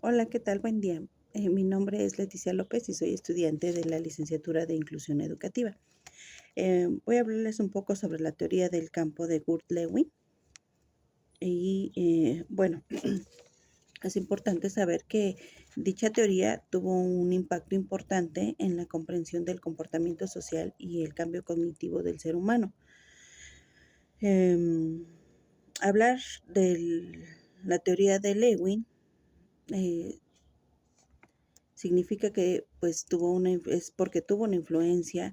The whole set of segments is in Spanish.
Hola, ¿qué tal? Buen día. Mi nombre es Leticia López y soy estudiante de la licenciatura de Inclusión Educativa. Voy a hablarles un poco sobre la teoría del campo de Kurt Lewin. Bueno, es importante saber que dicha teoría tuvo un impacto importante en la comprensión del comportamiento social y el cambio cognitivo del ser humano. Em, Hablar de la teoría de Lewin eh, significa que pues es porque tuvo una influencia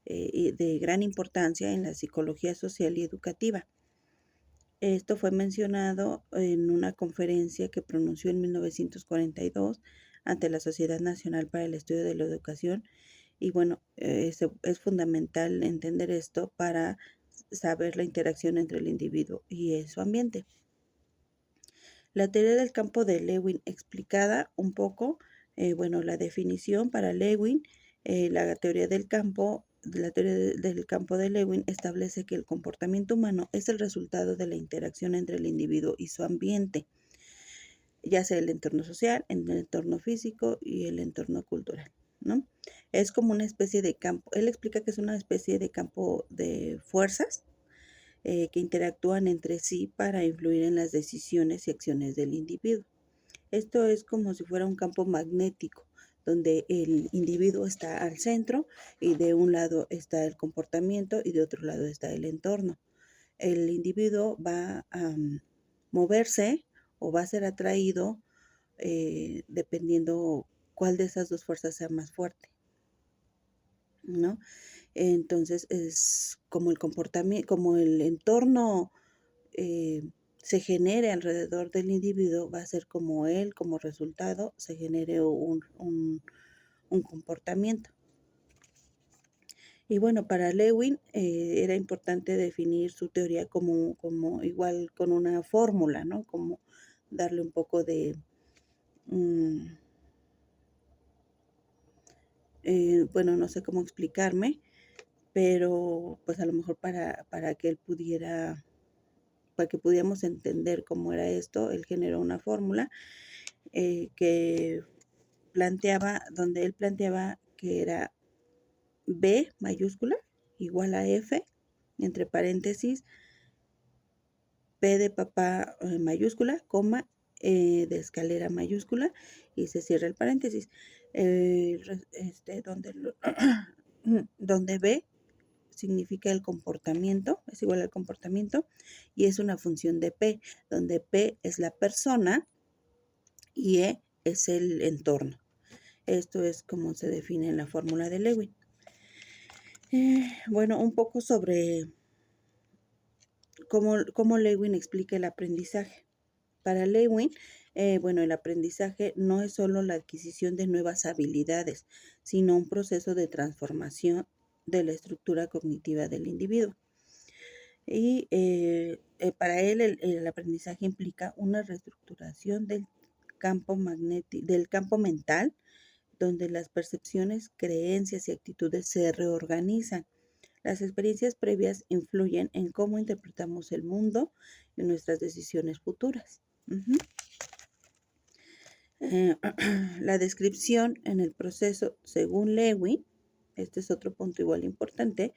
de gran importancia en la psicología social y educativa. Esto fue mencionado en una conferencia que pronunció en 1942 ante la Sociedad Nacional para el Estudio de la Educación. Y bueno, es fundamental entender esto para saber la interacción entre el individuo y su ambiente. La teoría del campo de Lewin explicada un poco, bueno, la definición para Lewin, la teoría del campo de Lewin establece que el comportamiento humano es el resultado de la interacción entre el individuo y su ambiente, ya sea el entorno social, el entorno físico y el entorno cultural, ¿no? Es como una especie de campo, él explica que es una especie de campo de fuerzas que interactúan entre sí para influir en las decisiones y acciones del individuo. Esto es como si fuera un campo magnético, donde el individuo está al centro y de un lado está el comportamiento y de otro lado está el entorno. El individuo va a moverse o va a ser atraído dependiendo cuál de esas dos fuerzas sea más fuerte, ¿no? Entonces es como el comportamiento, como el entorno eh, se genere alrededor del individuo, va a ser como él, como resultado, se genere un comportamiento. Y bueno, para Lewin era importante definir su teoría como igual con una fórmula, ¿no? Como darle un poco de, mm, bueno, no sé cómo explicarme, pero pues a lo mejor para que él pudiera, para que pudiéramos entender cómo era esto, él generó una fórmula que donde él planteaba que era B mayúscula igual a F, entre paréntesis, P de papá mayúscula, coma, de escalera mayúscula, y se cierra el paréntesis. Donde, donde B significa el comportamiento, es igual al comportamiento, y es una función de P, donde P es la persona y E es el entorno. Esto es como se define en la fórmula de Lewin. Bueno, un poco sobre cómo Lewin explica el aprendizaje. Para Lewin, bueno, el aprendizaje no es solo la adquisición de nuevas habilidades, sino un proceso de transformación de la estructura cognitiva del individuo. Y para él el aprendizaje implica una reestructuración del campo mental, donde las percepciones, creencias y actitudes se reorganizan. Las experiencias previas influyen en cómo interpretamos el mundo y nuestras decisiones futuras. Uh-huh. La descripción en el proceso, según Lewin, este es otro punto igual importante.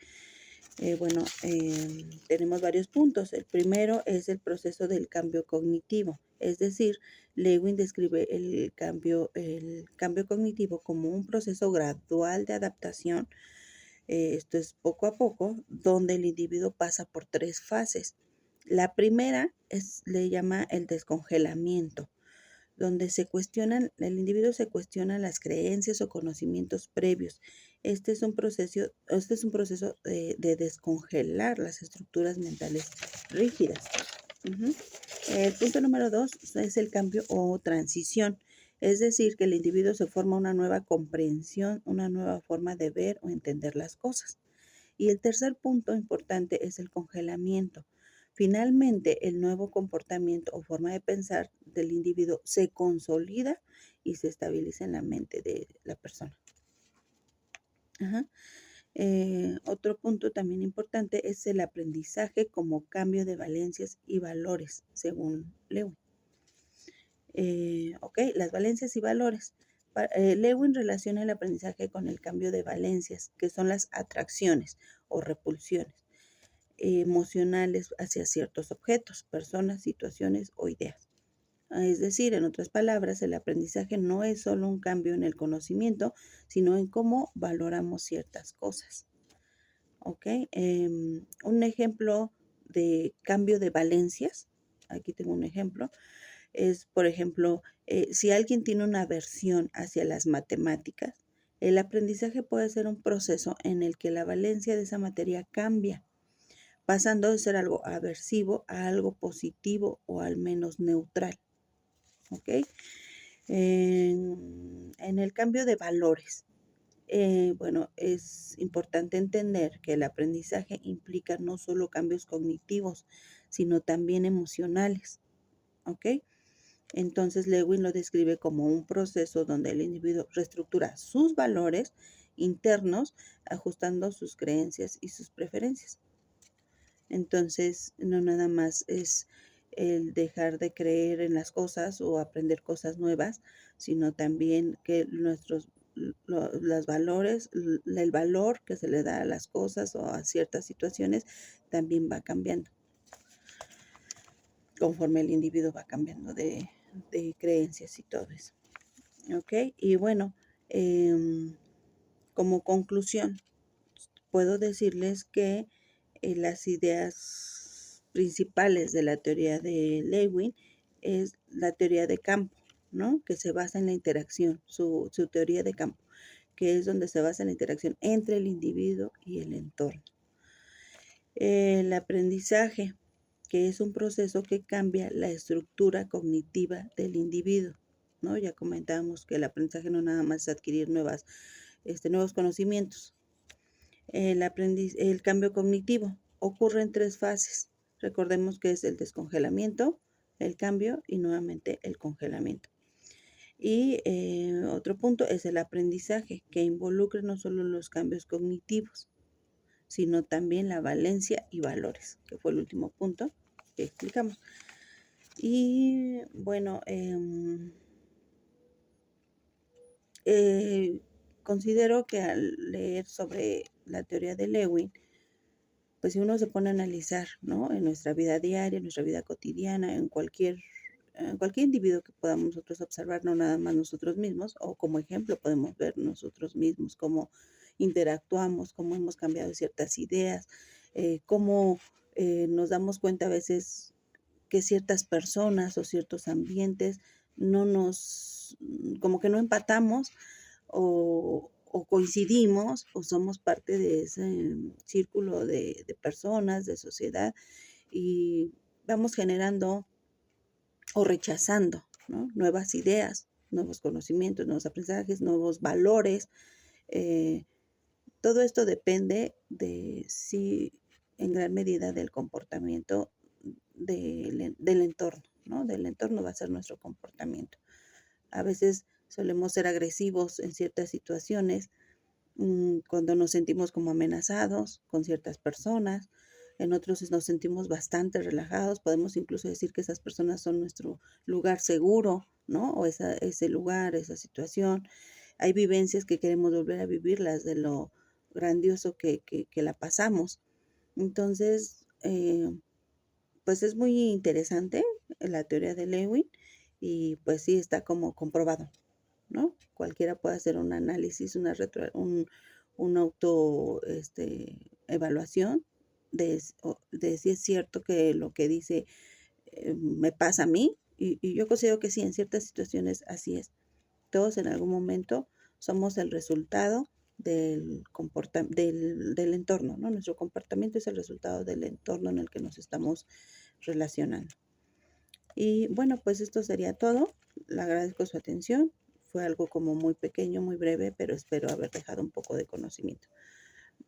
Tenemos varios puntos. El primero es el proceso del cambio cognitivo, es decir, Lewin describe el cambio cognitivo como un proceso gradual de adaptación. Esto es poco a poco, donde el individuo pasa por tres fases. La primera le llama el descongelamiento, donde el individuo se cuestiona las creencias o conocimientos previos. Este es un proceso de descongelar las estructuras mentales rígidas. Uh-huh. El punto número 2 es el cambio o transición, es decir, que el individuo se forma una nueva comprensión, una nueva forma de ver o entender las cosas. Y el tercer punto importante es el congelamiento. Finalmente, el nuevo comportamiento o forma de pensar del individuo se consolida y se estabiliza en la mente de la persona. Ajá. Otro punto también importante es el aprendizaje como cambio de valencias y valores, según Lewin. Ok, las valencias y valores. Lewin relaciona el aprendizaje con el cambio de valencias, que son las atracciones o repulsiones emocionales hacia ciertos objetos, personas, situaciones o ideas. Es decir, en otras palabras, el aprendizaje no es solo un cambio en el conocimiento, sino en cómo valoramos ciertas cosas. ¿Ok? Un ejemplo de cambio de valencias, aquí tengo un ejemplo, es, por ejemplo, si alguien tiene una aversión hacia las matemáticas, el aprendizaje puede ser un proceso en el que la valencia de esa materia cambia, pasando de ser algo aversivo a algo positivo o al menos neutral. ¿Ok? En el cambio de valores, bueno, es importante entender que el aprendizaje implica no solo cambios cognitivos, sino también emocionales. ¿Ok? Entonces Lewin lo describe como un proceso donde el individuo reestructura sus valores internos, ajustando sus creencias y sus preferencias. Entonces, no nada más es el dejar de creer en las cosas o aprender cosas nuevas, sino también que los valores, el valor que se le da a las cosas o a ciertas situaciones también va cambiando conforme el individuo va cambiando de creencias y todo eso. ¿Ok? Y bueno, como conclusión, puedo decirles que las ideas principales de la teoría de Lewin es la teoría de campo, ¿no? Que se basa en la interacción, su teoría de campo, que es donde se basa en la interacción entre el individuo y el entorno. El aprendizaje, que es un proceso que cambia la estructura cognitiva del individuo, ¿no? Ya comentábamos que el aprendizaje no nada más es adquirir nuevos conocimientos. El cambio cognitivo ocurre en 3 fases. Recordemos que es el descongelamiento, el cambio y nuevamente el congelamiento. Y otro punto es el aprendizaje, que involucra no solo los cambios cognitivos, sino también la valencia y valores, que fue el último punto que explicamos. Y bueno, considero que al leer sobre la teoría de Lewin, pues si uno se pone a analizar, ¿no? En nuestra vida diaria, en nuestra vida cotidiana, en cualquier individuo que podamos nosotros observar, no nada más nosotros mismos, o como ejemplo podemos ver nosotros mismos cómo interactuamos, cómo hemos cambiado ciertas ideas, cómo nos damos cuenta a veces que ciertas personas o ciertos ambientes no nos, como que no empatamos o coincidimos o somos parte de ese círculo de personas, de sociedad, y vamos generando o rechazando, ¿no? Nuevas ideas, nuevos conocimientos, nuevos aprendizajes, nuevos valores. Eh, Todo esto depende de si en gran medida del comportamiento del entorno, ¿no? Del entorno va a ser nuestro comportamiento. A veces solemos ser agresivos en ciertas situaciones, cuando nos sentimos como amenazados con ciertas personas. En otros nos sentimos bastante relajados. Podemos incluso decir que esas personas son nuestro lugar seguro, ¿no? O ese lugar, esa situación. Hay vivencias que queremos volver a vivirlas de lo grandioso que la pasamos. Entonces, pues es muy interesante la teoría de Lewin y pues sí está como comprobado, ¿no? Cualquiera puede hacer un análisis, un auto, evaluación de si es cierto que lo que dice me pasa a mí, y yo considero que sí, en ciertas situaciones así es. Todos en algún momento somos el resultado del entorno, ¿no? Nuestro comportamiento es el resultado del entorno en el que nos estamos relacionando. Y bueno, pues esto sería todo. Le agradezco su atención. Fue algo como muy pequeño, muy breve, pero espero haber dejado un poco de conocimiento.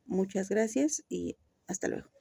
Muchas gracias y hasta luego.